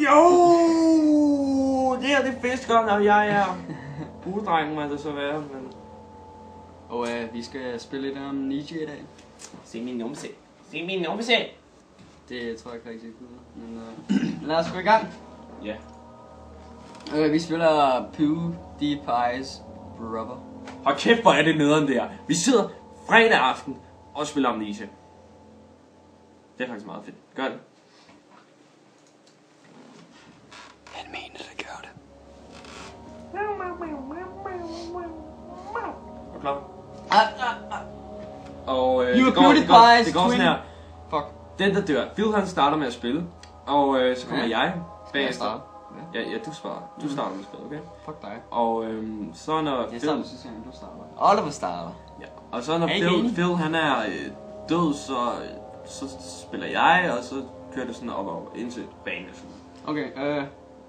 Jo! Det her det er fiskeren, og jeg er buedrengen, må det så være, men... Og vi skal spille lidt om Nietzsche i dag. Se min numse. Se min numse! Det tror jeg ikke rigtig ud, men lad os gå i gang. Ja. Vi spiller PewDiePie's Brother. Hold kæft, hvor er det nederen der. Vi sidder fredag aften og spiller om Nietzsche. Det er faktisk meget fedt. Gør det. Han mener det, gør det. Er du klar? Og You det are går PewDiePie's sådan twin. her. Fuck. Den der dør. Phil han starter med at spille. Og så kommer jeg bagefter. Ja, du svarer. Du starter med at spille, okay? Fuck dig. Og så når Jeg Phil... starter, synes jeg, du starter. Oliver starter. Ja. Og så når Hey, Phil han er død, så spiller jeg, og så kører det sådan op og indtil banen. Okay,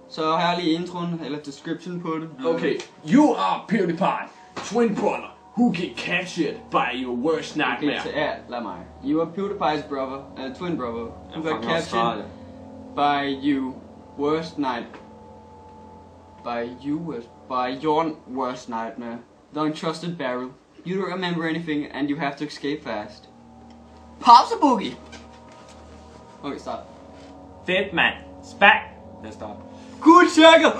så har jeg lige introen, eller description på det. Okay, you are PewDiePie, twin brother, who get captured by your worst nightmare. Okay, så ja, lad mig. You are PewDiePie's brother, twin brother, who got captured by your worst nightmare. The untrusted barrel. You don't remember anything, and you have to escape fast. Pops a boogie! Okay, start. Fedt, mand. Spang. Lad os starte. Good checker!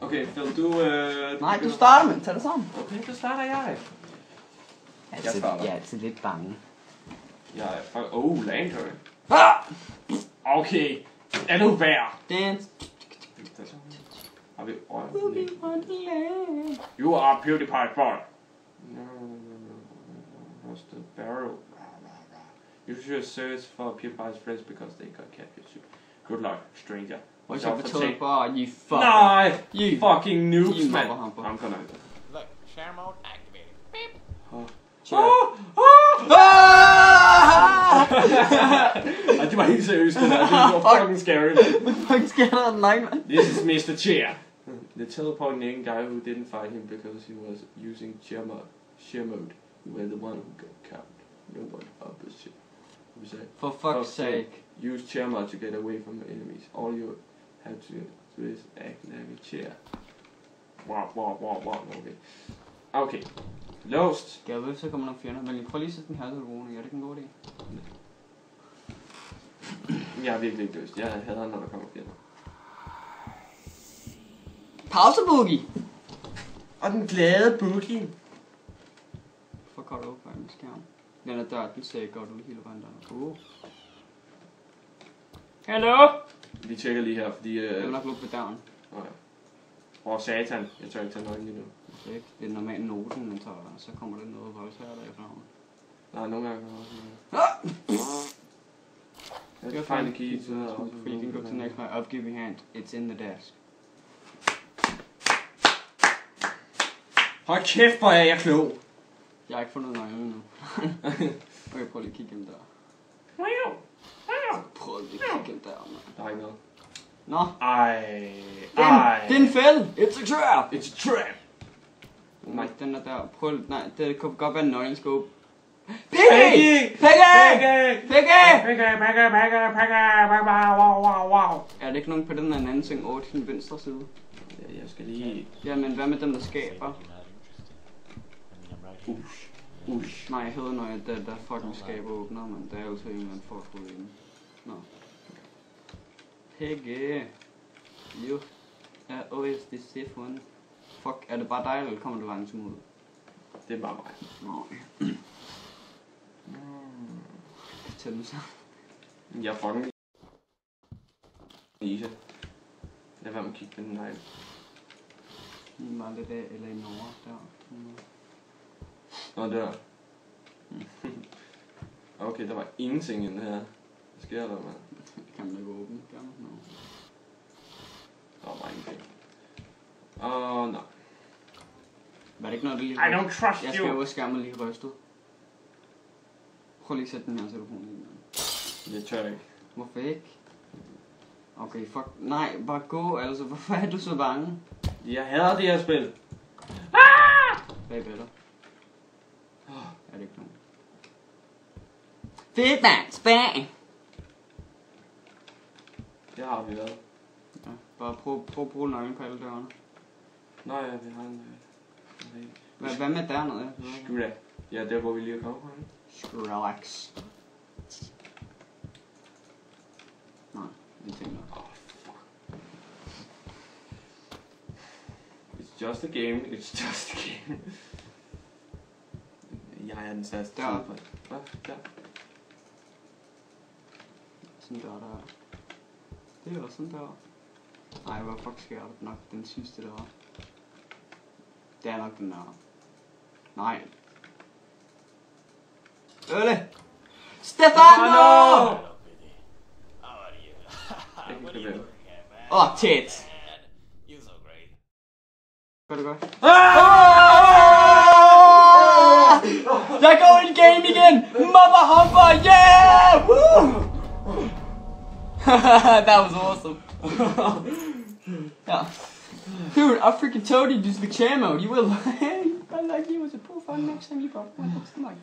Okay, Phil, du... Nej, du starter, men tag det sammen. Okay, så starter jeg. Jeg er altid lidt bange. Jeg er... Landry. Ah! Okay, er du værd? Dance. Har vi You are PewDiePie boy. What's the barrel? You should search for PewDiePie's friends because they got captured. Good luck, stranger. What's up for tape bar, you fucker? Nej, You fucking noobs, man. motherhumper. I'm gonna... Look, share mode activated. Beep. Ej, det var helt seriøst, det der. Det var fucking scary. What the fuck sker der? Nej, man. This is Mr. Chair. The teleporting young guy who didn't fight him because he was using chair mode. You were the one who got caught. No one opposite. For fuck's sake. Use chair mode to get away from the enemies. All you have to do is act like a chair. Wow. Okay. Låst. Skal jeg ved, så kommer nogle fjender. Men prøv lige at sætte den her telefonen. Er det ikke en god idé? Jeg er virkelig ikke løst. Jeg hader, når der kommer fjender. Pause boogie! Og den glade boogie. For godt op på min skærm. Den er dør, den ser godt ud hele vejen der. Hallo? Vi tjekker lige her, fordi... Jeg vil nok lukke på døren. Satan. Jeg tør ikke tage nøglen lige nu. Det er normalt noten, man tager, så kommer der noget voldtager der efterhånden. Nej, nogle gange også. Let's find the key to the... You can go to the next one. I'll give you a hand. It's in the desk. Hold kæft, hvor er jeg klog. Jeg har ikke fundet nøglen endnu. Okay, prøv lige at kigge gennem der. Prøv lige at kigge gennem der, mand. Der er ikke noget. Nå. Ej. Det er en fælde! It's a trap! It's a trap! Nej, den er der. Prøv, nej, det kunne godt være en nøglen skal åbne. Piggy! Wow. Er det ikke nogen på den der anden ting over til den venstre side? Ja, jeg skal lige... Jamen, hvad med dem der skaber? Ush. Nej, jeg hedder når der fucking skaber åbner, men der er jo til en eller anden for at få ind. Nå. Piggy! You er always the safe one. Fuck, er det bare dig, eller kommer du langt imod? Det er bare mig. Nå. Tæl dem så. Jeg fucking... Lise. Lad være med at kigge på den negl. Bare lidt af, eller i Norge, der. Nå, der. Okay, der var ingenting inde her. Hvad sker der, mand? Kan man ikke åbne? Gør man? No. Der var bare ingenting. Nej. Var det ikke noget, der lige... I don't trust Jeg skal you! over skærmen lige rystet. Prøv lige at sætte den her telefon i. Jeg tør ikke. Hvorfor ikke? Okay, fuck. Nej, bare gå, altså. Hvorfor er du så bange? Jeg hader det her spil. Bag dig. Er det ikke nogen? Fedt, mand! Spænding! det har vi været. Ja, bare prøv at bruge nøglen på alle dørene. Nå ja, vi har en... Hvad med dernede? Skura. Ja, der hvor vi lige er kommet fra. Skrillex. Nej, det tænker jeg. Oh, fuck. It's just a game, it's just a game. Jeg er den største. Der. Hvad? Der. Sådan der. Det er også sådan der. Nej, hvor fuck sker der nok den sidste der. Det er nok den der. Nej. Ølle! Stefano! Hello, Pity. How are you? What are you doing here, man? Åh, tits! You're so great. Gør det godt. Jeg går i game igen! Mother humper! Yeah! Woo! That was awesome. Yeah. Dude, I freaking told you to use the chair mode. You will. I like you as a profile next time you got one. Come on.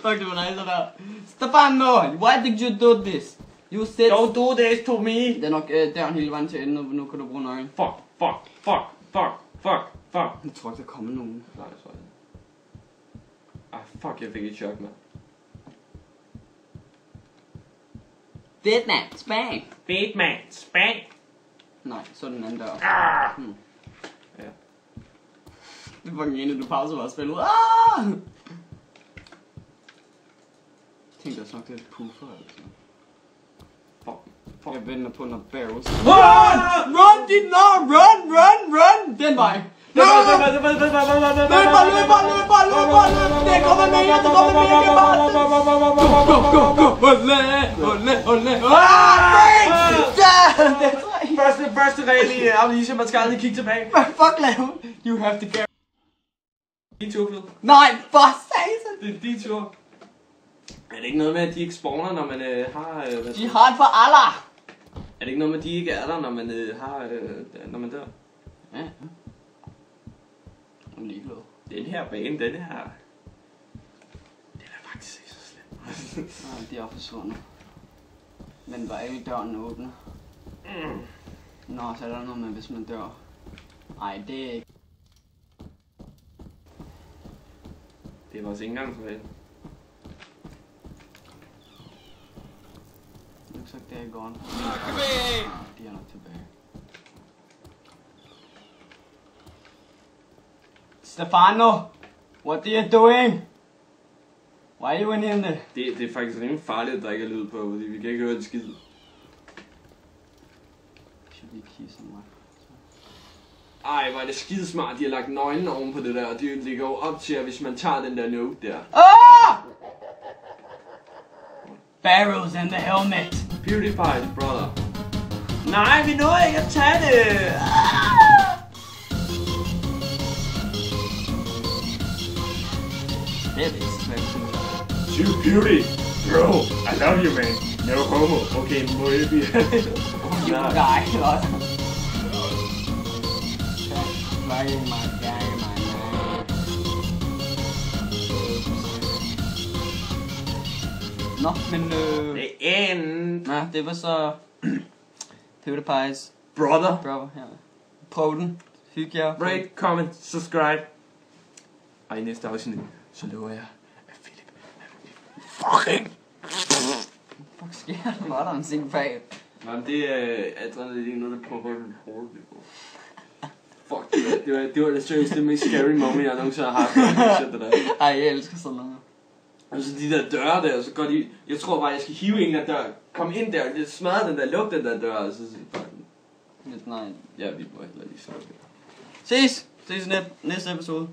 Fuck, det var nice der. Stefano, why did you do this? You said... Don't do this to me! Det er nok der hele vejen til enden, og nu kan du bruge nøglen. Fuck. Jeg tror ikke, der kommer nogen. Nej, jeg tror ikke. Fuck, jeg fik et chok, mand. Vietnam, Spang! Batman, spang! Nej, så er den anden der. Ja. Det var en du pauser bare spillet. Ah! Tænk dig nok, det er et puffer eller sådan. Fuck. Jeg venter på, når barrels... Run, dit navn! Run! Den vej! Løb! Det kommer mere! Go! Første regel i Amnesia, man skal aldrig kigge tilbage. Hvad fuck laver you have to get... Din tur, Phil. Nej, for satan! Det er din tur. Er det ikke noget med, at de ikke spawner, når man har... De har det for Allah! Er det ikke noget med, at de ikke er der, når man har... når man dør? Ja. Jeg er ligeglad. Den her bane, den er faktisk ikke så slem. Nej, de er forsvundet. Men var alle døren åbne? Nå, så er der noget med, hvis man dør. Ej, det er ikke. Det er vores indgangsregel. Looks like they're gone. Activate! De er nok tilbage. Stefano! What are you doing? Why are you in here? Det er faktisk rimelig farligt at drikke lyd på, fordi vi kan ikke høre det skid. Should we key somewhere? Ej, hvor er det skide smart, de har lagt nøglen oven på det der, og de ligger jo op til, at hvis man tager den der note der. Ah! Barrels and the helmet. PewDiePie, brother. Nej, vi nåede ikke at tage det! Det er vist, hvad jeg synes. Too Beauty! Bro, I love you, man. No homo. Okay, må jeg blive... You guy. Flying my guy, my man. Nå, men The end. nej, det var så PewDiePie's Brother. brother her. Prøv den. Hygge jer. Rate, comment, subscribe. Og i næste afsnit, så lover jeg, at Philip fucking... Fuck sker der? Var der en sing bag? Jamen, det er adrenalin, der prøver at holde det på. Fuck, det var det seriøst det mest scary moment, jeg nogensinde har haft. Det der. Ej, jeg elsker sådan noget. Altså de der døre der, så går de... Jeg tror bare, jeg skal hive en af dør. Kom ind der, det smadrer den der, luk den der dør, og så siger Lidt nej. ja, vi må heller lige slukke det. Ses! Ses i næste episode.